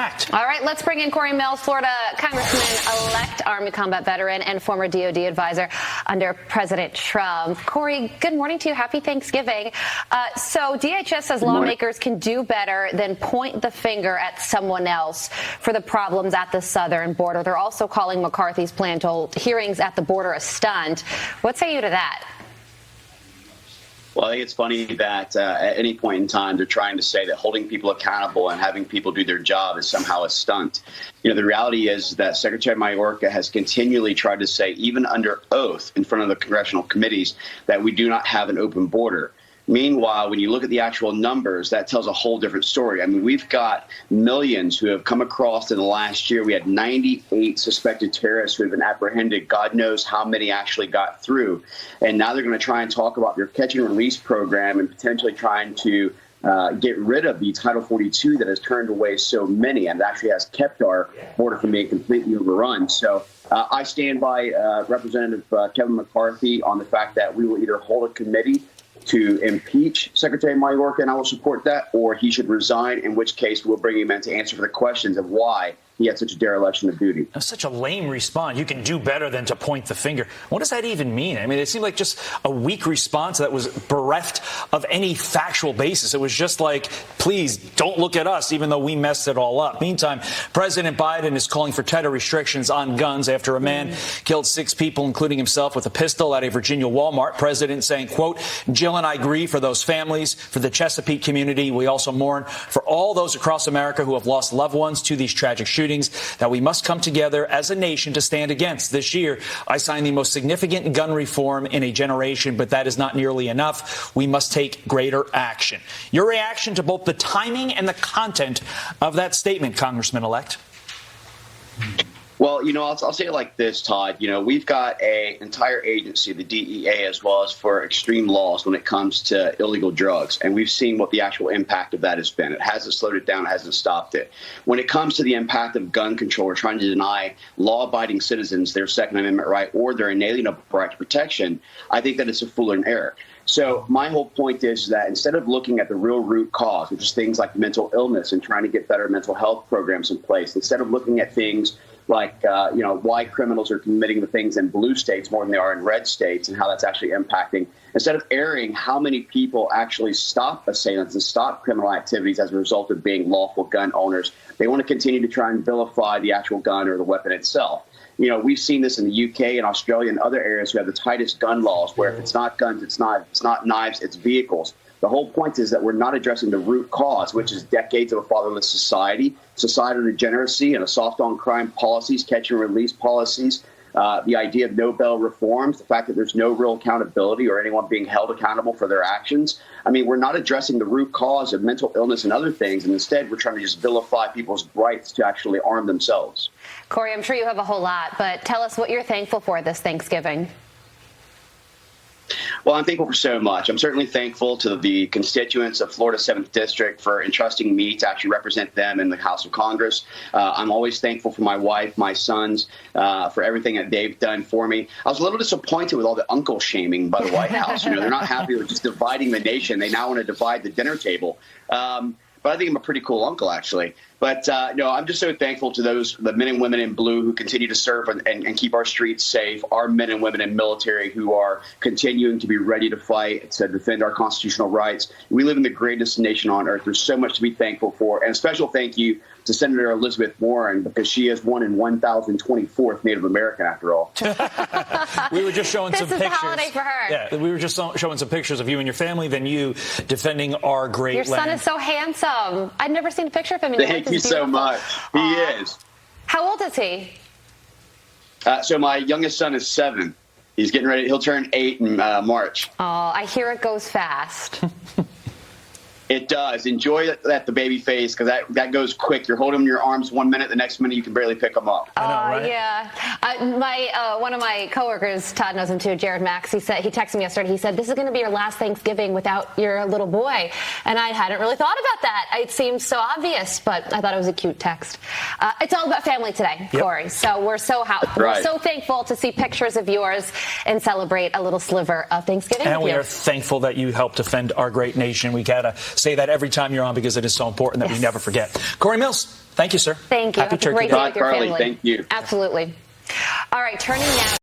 fact. All right, let's bring in Cory Mills, Florida Congressman-elect, Army combat veteran, and former DOD advisor under President Trump. Cory, good morning to you. Happy Thanksgiving. So DHS says lawmakers can do better than point the finger at someone else for the problems at the southern border. They're also calling McCarthy's plan to hold hearings at the border a stunt. What say you to that? Well, I think it's funny that at any point in time, they're trying to say that holding people accountable and having people do their job is somehow a stunt. You know, the reality is that Secretary Mayorkas has continually tried to say, even under oath in front of the congressional committees, that we do not have an open border. Meanwhile, when you look at the actual numbers, that tells a whole different story. I mean, we've got millions who have come across in the last year. We had 98 suspected terrorists who have been apprehended. God knows how many actually got through. And now they're going to try and talk about their catch and release program and potentially trying to get rid of the Title 42 that has turned away so many and actually has kept our border from being completely overrun. So I stand by Representative Kevin McCarthy on the fact that we will either hold a committee to impeach Secretary Mayorkas, and I will support that, or he should resign, in which case we'll bring him in to answer for the questions of why he had such a dereliction of duty. That's such a lame response. You can do better than to point the finger. What does that even mean? I mean, it seemed like just a weak response that was bereft of any factual basis. It was just like, please don't look at us, even though we messed it all up. Meantime, President Biden is calling for tighter restrictions on guns after a man killed 6 people, including himself, with a pistol at a Virginia Walmart. President saying, quote, Jill and I grieve for those families, for the Chesapeake community. We also mourn for all those across America who have lost loved ones to these tragic shootings that we must come together as a nation to stand against. This year, I signed the most significant gun reform in a generation, but that is not nearly enough. We must take greater action. Your reaction to both the timing and the content of that statement, Congressman-elect? Well, you know, I'll say it like this, Todd. You know, we've got an entire agency, the DEA, as well as for extreme laws when it comes to illegal drugs. And we've seen what the actual impact of that has been. It hasn't slowed it down. It hasn't stopped it. When it comes to the impact of gun control, we're trying to deny law-abiding citizens their Second Amendment right or their inalienable right to protection. I think that it's a fool and error. So my whole point is that instead of looking at the real root cause, which is things like mental illness and trying to get better mental health programs in place, instead of looking at things like, you know, why criminals are committing the things in blue states more than they are in red states and how that's actually impacting, instead of airing how many people actually stop assailants and stop criminal activities as a result of being lawful gun owners, they want to continue to try and vilify the actual gun or the weapon itself. You know, we've seen this in the UK and Australia and other areas who have the tightest gun laws, where if it's not guns, it's not knives, it's vehicles. The whole point is that we're not addressing the root cause, which is decades of a fatherless society, societal degeneracy, and a soft on crime policies, catch and release policies, the idea of no bail reforms, the fact that there's no real accountability or anyone being held accountable for their actions. I mean, we're not addressing the root cause of mental illness and other things, and instead we're trying to just vilify people's rights to actually arm themselves. Cory, I'm sure you have a whole lot, but tell us what you're thankful for this Thanksgiving. Well, I'm thankful for so much. I'm certainly thankful to the constituents of Florida 7th District for entrusting me to actually represent them in the House of Congress. I'm always thankful for my wife, my sons, for everything that they've done for me. I was a little disappointed with all the uncle shaming by the White House. You know, they're not happy with just dividing the nation. They now want to divide the dinner table. But I think I'm a pretty cool uncle, actually. But no, I'm just so thankful to the men and women in blue who continue to serve and keep our streets safe, our men and women in military who are continuing to be ready to fight, to defend our constitutional rights. We live in the greatest nation on earth. There's so much to be thankful for. And a special thank you to Senator Elizabeth Warren, because she is 1 in 1,024th Native American, after all. We were just showing some pictures. This is the holiday for her. Yeah, we were just showing some pictures of you and your family, then you defending our great land. Your son is so handsome. I'd never seen a picture of him. Thank you so much. He is. How old is he? So my youngest son is 7. He's getting ready. He'll turn 8 in March. Oh, I hear it goes fast. It does. Enjoy that the baby phase, because that goes quick. You're holding him in your arms 1 minute, the next minute you can barely pick him up. I know, right? Yeah. One of my coworkers, Todd knows him too, Jared Max, he texted me yesterday. He said, this is going to be your last Thanksgiving without your little boy. And I hadn't really thought about that. It seems so obvious, but I thought it was a cute text. It's all about family today, Cory. So we're so thankful to see pictures of yours and celebrate a little sliver of Thanksgiving and with you. We are thankful that you helped defend our great nation. We got to say that every time you're on because it is so important that we never forget. Cory Mills, thank you, sir. Thank you. Happy Have a great Turkey day Day. with your Carly, family. thank you. Absolutely. All right, turning now.